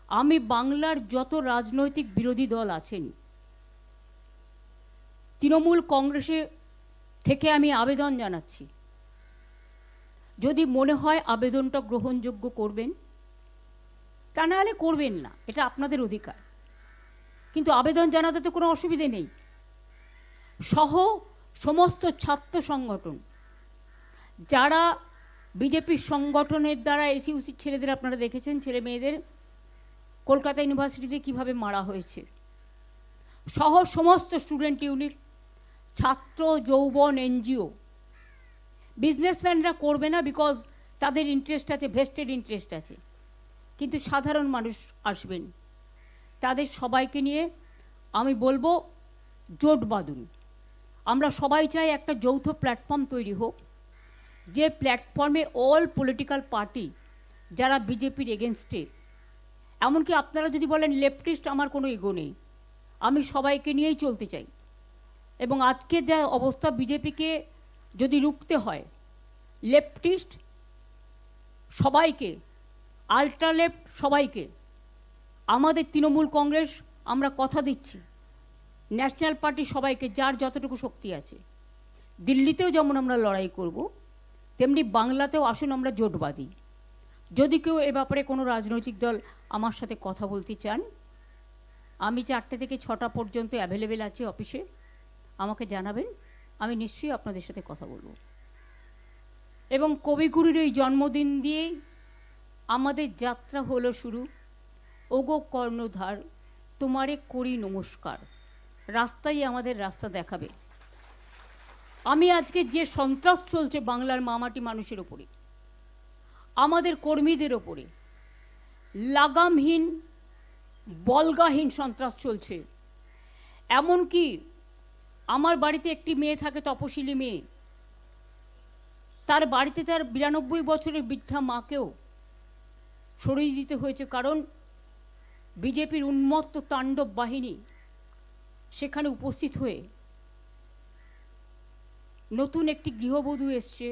আমি বাংলার যত রাজনৈতিক বিরোধী দল আছেন, তৃণমূল কংগ্রেসে থেকে আমি আবেদন জানাচ্ছি, যদি মনে হয় আবেদনটা গ্রহণযোগ্য করবেন, তা নাহলে করবেন না, এটা আপনাদের অধিকার। কিন্তু আবেদন জানাতে তো কোনো অসুবিধে নেই। সহ সমস্ত ছাত্র সংগঠন, যারা বিজেপির সংগঠনের দ্বারা এসইউসির ছেলেদের আপনারা দেখেছেন, ছেলে মেয়েদের কলকাতা ইউনিভার্সিটিতে কিভাবে মারা হয়েছে, সহ সমস্ত স্টুডেন্ট ইউনিট, ছাত্র যৌবন, এনজিও, বিজনেসম্যানরা করবে না, বিকজ তাদের ইন্টারেস্ট আছে, ভেস্টেড ইন্টারেস্ট আছে, কিন্তু সাধারণ মানুষ আসবেন। তাদের সবাইকে নিয়ে আমি বলবো জোট বাঁধুন। আমরা সবাই চাই একটা যৌথ প্ল্যাটফর্ম তৈরি হোক, যে প্ল্যাটফর্মে অল পলিটিক্যাল পার্টি যারা বিজেপির এগেনস্টে, এমনকি আপনারা যদি বলেন লেফটিস্ট, আমার কোনো ইগো নেই, আমি সবাইকে নিয়েই চলতে চাই। এবং আজকে যা অবস্থা, বিজেপিকে যদি রুখতে হয়, লেফটিস্ট সবাইকে, আল্ট্রা লেফট সবাইকে, আমাদের তৃণমূল কংগ্রেস আমরা কথা দিচ্ছি, ন্যাশনাল পার্টি সবাইকে, যার যতটুকু শক্তি আছে, দিল্লিতেও যেমন আমরা লড়াই করব, তেমনি বাংলাতেও আসুন আমরা জোট বাঁধি। যদি কেউ এ ব্যাপারে কোনো রাজনৈতিক দল আমার সাথে কথা বলতে চান, আমি 4টে থেকে 6টা পর্যন্ত অ্যাভেলেবেল আছি অফিসে, আমাকে জানাবেন, আমি নিশ্চয়ই আপনাদের সাথে কথা বলবো। এবং কবিগুরুর এই জন্মদিন দিয়েই আমাদের যাত্রা হলো শুরু। ওগো কর্ণধার তোমারে করি নমস্কার, রাস্তাই আমাদের রাস্তা দেখাবে। আমি আজকে যে সন্ত্রাস চলছে বাংলার মামাটি মানুষের ওপরে, আমাদের কর্মীদের ওপরে, লাগামহীন বলগাহীন সন্ত্রাস চলছে। এমনকি আমার বাড়িতে একটি মেয়ে থাকে, তপশিলি মেয়ে, তার বাড়িতে তার 92 বছরের বৃদ্ধা মাকেও সরিয়ে দিতে হয়েছে, কারণ বিজেপির উন্মত্ত তাণ্ডব বাহিনী সেখানে উপস্থিত হয়ে, নতুন একটি গৃহবধূ এসছে,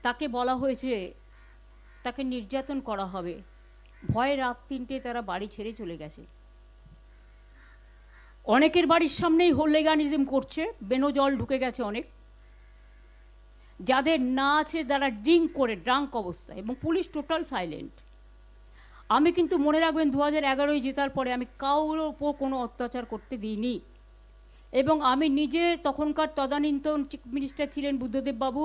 তাকে বলা হয়েছে তাকে নির্যাতন করা হবে, ভয়ে রাত 3টে তারা বাড়ি ছেড়ে চলে গেছে। অনেকের বাড়ির সামনেই হোলিগানিজম করছে, বেনজল ঢুকে গেছে অনেক, যাদের না আছে তারা ড্রিঙ্ক করে, ড্রাঙ্ক অবস্থায়, এবং পুলিশ টোটাল সাইলেন্ট। আমি কিন্তু মনে রাখবেন 2011 জেতার পরে আমি কারোর ওপর কোনো অত্যাচার করতে দিইনি, এবং আমি নিজে, তখনকার তদানীন্তন চিফ মিনিস্টার ছিলেন বুদ্ধদেব বাবু,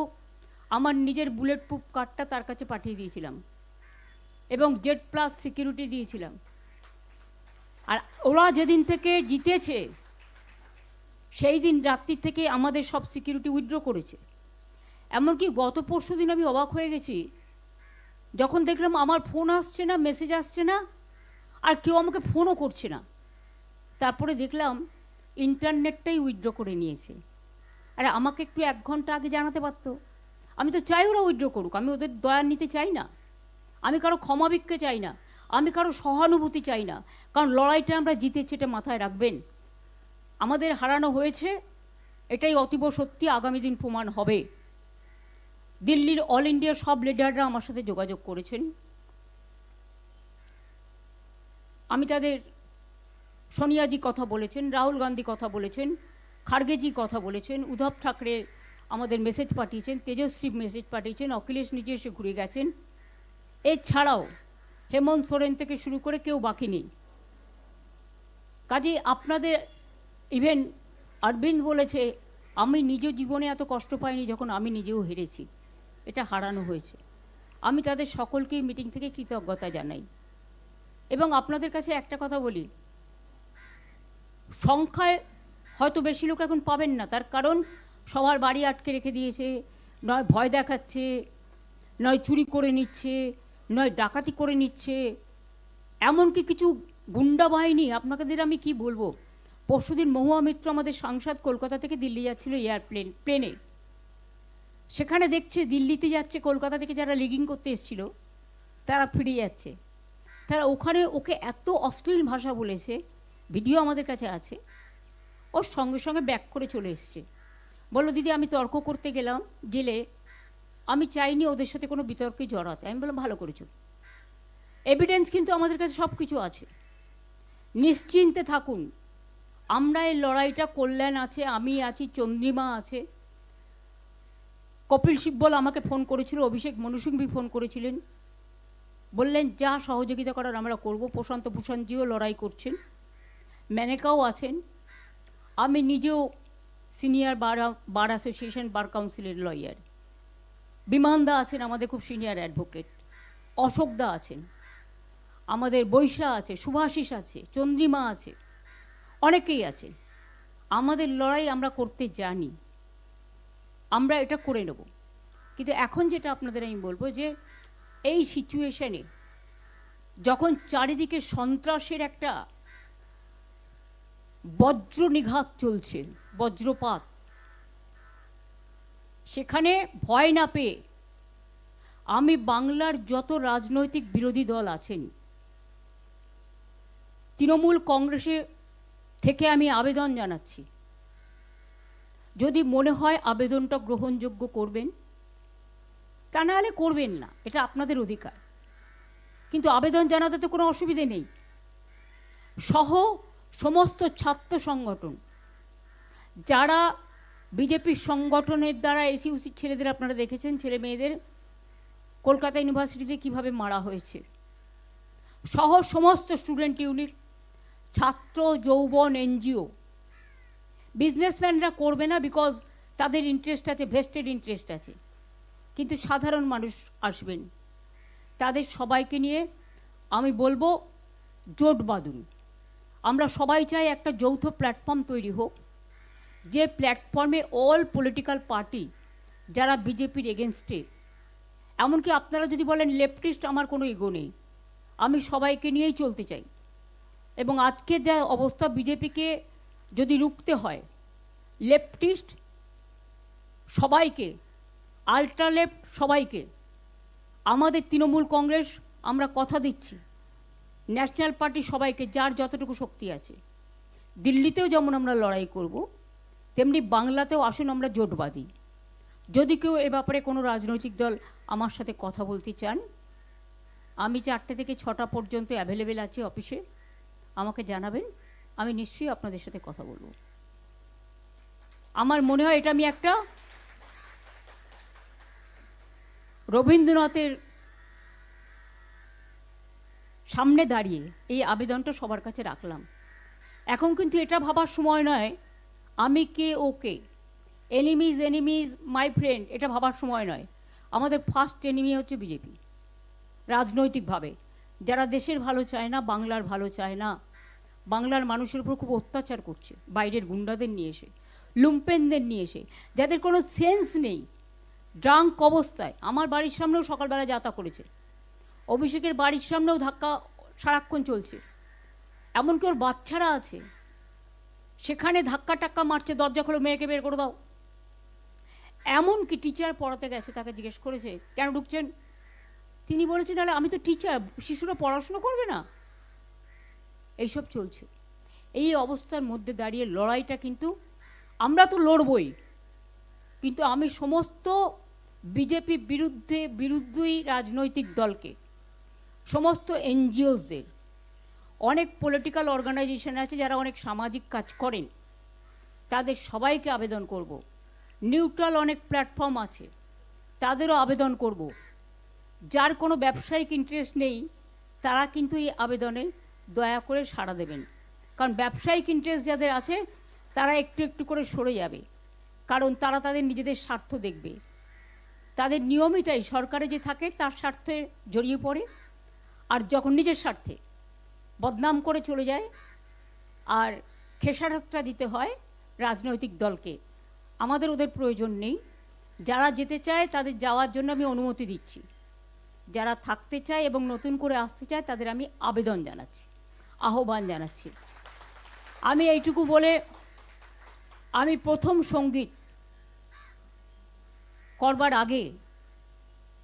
আমার নিজের বুলেট প্রুফ কার্ডটা তার কাছে পাঠিয়ে দিয়েছিলাম এবং Z+ সিকিউরিটি দিয়েছিলাম। আর ওরা যেদিন থেকে জিতেছে সেই দিন রাত্রি থেকে আমাদের সব সিকিউরিটি উইথড্র করেছে। এমনকি গত পরশু দিন আমি অবাক হয়ে গেছি, যখন দেখলাম আমার ফোন আসছে না, মেসেজ আসছে না, আর কেউ আমাকে ফোনও করছে না। তারপরে দেখলাম ইন্টারনেটটাই উইথড্র করে নিয়েছে। আরে আমাকে একটু 1 ঘন্টা আগে জানাতে পারতো। আমি তো চাই ওরা উইথড্র করুক, আমি ওদের দয়া নিতে চাই না, আমি কারো ক্ষমাভিক্ষে চাই না, আমি কারো সহানুভূতি চাই না, কারণ লড়াইটা আমরা জিতেছি, এটা মাথায় রাখবেন। আমাদের হারানো হয়েছে, এটাই অতীব সত্যি, আগামী দিন প্রমাণ হবে। দিল্লির অল ইন্ডিয়ার সব লিডাররা আমার সাথে যোগাযোগ করেছেন, আমি তাদের, সোনিয়াজি কথা বলেছেন, রাহুল গান্ধী কথা বলেছেন, খার্গেজি কথা বলেছেন, উদ্ধব ঠাকরে আমাদের মেসেজ পাঠিয়েছেন, তেজস্বী মেসেজ পাঠিয়েছেন, অখিলেশ নিজে এসে ঘুরে গেছেন। এছাড়াও হেমন্ত সোরেন থেকে শুরু করে কেউ বাকি নেই। কাজেই আপনাদের, ইভেন অরবিন্দ বলেছে, আমি নিজ জীবনে এত কষ্ট পাইনি যখন আমি নিজেও হেরেছি, এটা হারানো হয়েছে। আমি তাদের সকলকেই মিটিং থেকে কৃতজ্ঞতা জানাই। এবং আপনাদের কাছে একটা কথা বলি, সংখ্যায় হয়তো বেশি লোক এখন পাবেন না, তার কারণ সবার বাড়ি আটকে রেখে দিয়েছে, নয় ভয় দেখাচ্ছে, নয় চুরি করে নিচ্ছে, নয় ডাকাতি করে নিচ্ছে, এমনকি কিছু গুন্ডা বাহিনী, আপনাদের আমি কি বলবো, পরশুদিন মহুয়া মিত্র আমাদের সাংসদ কলকাতা থেকে দিল্লি যাচ্ছিল প্লেনে, সেখানে দেখছে দিল্লিতে যাচ্ছে, কলকাতা থেকে যারা লিগিং করতে এসেছিল তারা ফিরে যাচ্ছে। তারা ওখানে ওকে এত অশ্লীল ভাষা বলেছে, ভিডিও আমাদের কাছে আছে, ওর সঙ্গে সঙ্গে ব্যাক করে চলে এসছে। বললো দিদি আমি তর্ক করতে গেলে আমি চাইনি ওদের সাথে কোনো বিতর্কে জড়াতে। আমি বললাম ভালো করেছো, এভিডেন্স কিন্তু আমাদের কাছে সব কিছু আছে। নিশ্চিন্তে থাকুন, আমরা এই লড়াইটা, কল্যাণ আছে, আমি আছি, চন্দ্রিমা আছে, কপিল সিব্বল আমাকে ফোন করেছিল, অভিষেক মনু সিংভি ফোন করেছিলেন, বললেন যা সহযোগিতা করার আমরা করব। প্রশান্ত ভূষণজিও লড়াই করছেন, মেনকাও আছেন, আমি নিজেও সিনিয়র বার অ্যাসোসিয়েশন বার কাউন্সিলের লয়ার, বিমানদা আছেন আমাদের খুব সিনিয়র অ্যাডভোকেট, অশোকদা আছেন, আমাদের বৈশা আছে, শুভাশিস আছে, চন্দ্রিমা আছে, অনেকেই আছে। আমাদের লড়াই আমরা করতে জানি, আমরা এটা করে নেব। কিন্তু এখন যেটা আপনাদের আমি বলবো যে এই সিচুয়েশনে যখন চারিদিকে সন্ত্রাসের একটা বজ্র নিঘাত চলছে, বজ্রপাত, সেখানে ভয় না পেয়ে আমি বাংলার যত রাজনৈতিক বিরোধী দল আছেন, তৃণমূল কংগ্রেসে থেকে আমি আবেদন জানাচ্ছি, যদি মনে হয় আবেদনটা গ্রহণযোগ্য করবেন, তা নাহলে করবেন না, এটা আপনাদের অধিকার, কিন্তু আবেদন জানাতে তো কোনো অসুবিধে নেই। সহ সমস্ত ছাত্র সংগঠন, যারা বিজেপির সংগঠনের দ্বারা এসইউসির ছেলেদের আপনারা দেখেছেন, ছেলে মেয়েদের কলকাতা ইউনিভার্সিটিতে কিভাবে মারা হয়েছে, সহ সমস্ত স্টুডেন্ট ইউনিট, ছাত্র যৌবন, এনজিও, বিজনেসম্যানরা করবে না, বিকজ তাদের ইন্টারেস্ট আছে, ভেস্টেড ইন্টারেস্ট আছে, কিন্তু সাধারণ মানুষ আসবেন, তাদের সবাইকে নিয়ে আমি বলবো জোট বাঁধুন। আমরা সবাই চাই একটা যৌথ প্ল্যাটফর্ম তৈরি হোক, যে প্ল্যাটফর্মে অল পলিটিক্যাল পার্টি যারা বিজেপির এগেনস্টে, এমনকি আপনারা যদি বলেন লেফটিস্ট, আমার কোনো ইগো নেই, আমি সবাইকে নিয়েই চলতে চাই। এবং আজকে যা অবস্থা, বিজেপিকে যদি রুখতে হয়, লেফটিস্ট সবাইকে, আল্ট্রা লেফট সবাইকে, আমাদের তৃণমূল কংগ্রেস আমরা কথা দিচ্ছি, ন্যাশনাল পার্টি সবাইকে, যার যতটুকু শক্তি আছে, দিল্লিতেও যেমন আমরা লড়াই করব, তেমনি বাংলাতেও আসুন আমরা জোট বাঁধি। যদি কেউ এ ব্যাপারে কোনো রাজনৈতিক দল আমার সাথে কথা বলতে চান, আমি 4টে থেকে 6টা পর্যন্ত অ্যাভেলেবেল আছি অফিসে, আমাকে জানাবেন, আমি নিশ্চয়ই আপনাদের সাথে কথা বলবো। আমার মনে হয় এটা আমি একটা রবীন্দ্রনাথের সামনে দাঁড়িয়ে এই আবেদনটা সবার কাছে রাখলাম। এখন কিন্তু এটা ভাবার সময় নয় আমি কে ওকে, এনিমিজ মাই ফ্রেন্ড, এটা ভাবার সময় নয়। আমাদের ফার্স্ট এনিমি হচ্ছে বিজেপি, রাজনৈতিকভাবে যারা দেশের ভালো চায় না, বাংলার ভালো চায় না, বাংলার মানুষের উপর খুব অত্যাচার করছে, বাইরের গুন্ডাদের নিয়ে এসে, লুম্পেনদের নিয়ে এসে, যাদের কোনো সেন্স নেই, ড্রাঙ্ক অবস্থায়। আমার বাড়ির সামনেও সকালবেলা যাত্রা করেছে, অভিষেকের বাড়ির সামনেও ধাক্কা সারাক্ষণ চলছে, এমনকি ওর বাচ্চারা আছে, সেখানে ধাক্কা টাক্কা মারছে, দরজা খোলো, মেয়েকে বের করে দাও। এমনকি টিচার পড়াতে গেছে, তাকে জিজ্ঞেস করেছে কেন ঢুকছেন, তিনি বলেছেন আরে আমি তো টিচার, শিশুরা পড়াশুনো করবে না। এইসব চলছে। এই অবস্থার মধ্যে দাঁড়িয়ে লড়াইটা কিন্তু আমরা তো লড়বই, কিন্তু আমি সমস্ত বিজেপি বিরুদ্ধেই রাজনৈতিক দলকে, সমস্ত এনজিওসদের, অনেক পলিটিক্যাল অর্গানাইজেশন আছে যারা অনেক সামাজিক কাজ করেন, তাদের সবাইকে আবেদন করব। নিউট্রাল অনেক প্ল্যাটফর্ম আছে, তাদেরও আবেদন করব। যার কোনো ব্যবসায়িক ইন্টারেস্ট নেই তারা কিন্তু এই আবেদনে দয়া করে সাড়া দেবেন, কারণ ব্যবসায়িক ইন্টারেস্ট যাদের আছে তারা একটু একটু করে সরে যাবে, কারণ তারা তাদের নিজেদের স্বার্থ দেখবে। তাদের নিয়মিতই সরকারে যে থাকে তার স্বার্থে জড়িয়ে পড়ে, আর যখন নিজের স্বার্থে বদনাম করে চলে যায় আর খেসারতটা দিতে হয় রাজনৈতিক দলকে। আমাদের ওদের প্রয়োজন নেই, যারা যেতে চায় তাদের যাওয়ার জন্য আমি অনুমতি দিচ্ছি, যারা থাকতে চায় এবং নতুন করে আসতে চায় তাদের আমি আবেদন জানাচ্ছি, আহ্বান জানাচ্ছি। আমি এইটুকু বলে আমি প্রথম সঙ্গীত করবার আগে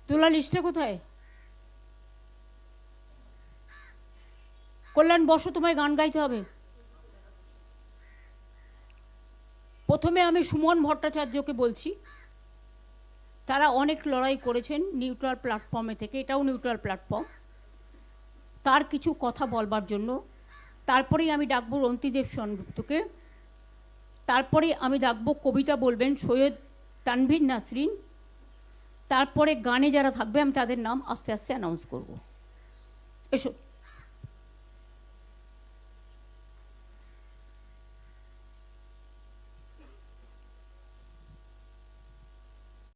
তোলা লিস্টটা কোথায়, কল্যাণ বসো, তোমায় গান গাইতে হবে। প্রথমে আমি সুমন ভট্টাচার্যকে বলছি, তারা অনেক লড়াই করেছেন নিউট্রাল প্ল্যাটফর্মে থেকে, এটাও নিউট্রাল প্ল্যাটফর্ম, তার কিছু কথা বলবার জন্য। তারপরেই আমি ডাকবো রন্তিদেব সেনগুপ্তকে। তারপরে আমি ডাকবো কবিতা বলবেন সৈয়দ তানভীর নাসরিন। তারপরে গানে যারা থাকবে আমি তাদের নাম আস্তে আস্তে অ্যানাউন্স করব। এসো।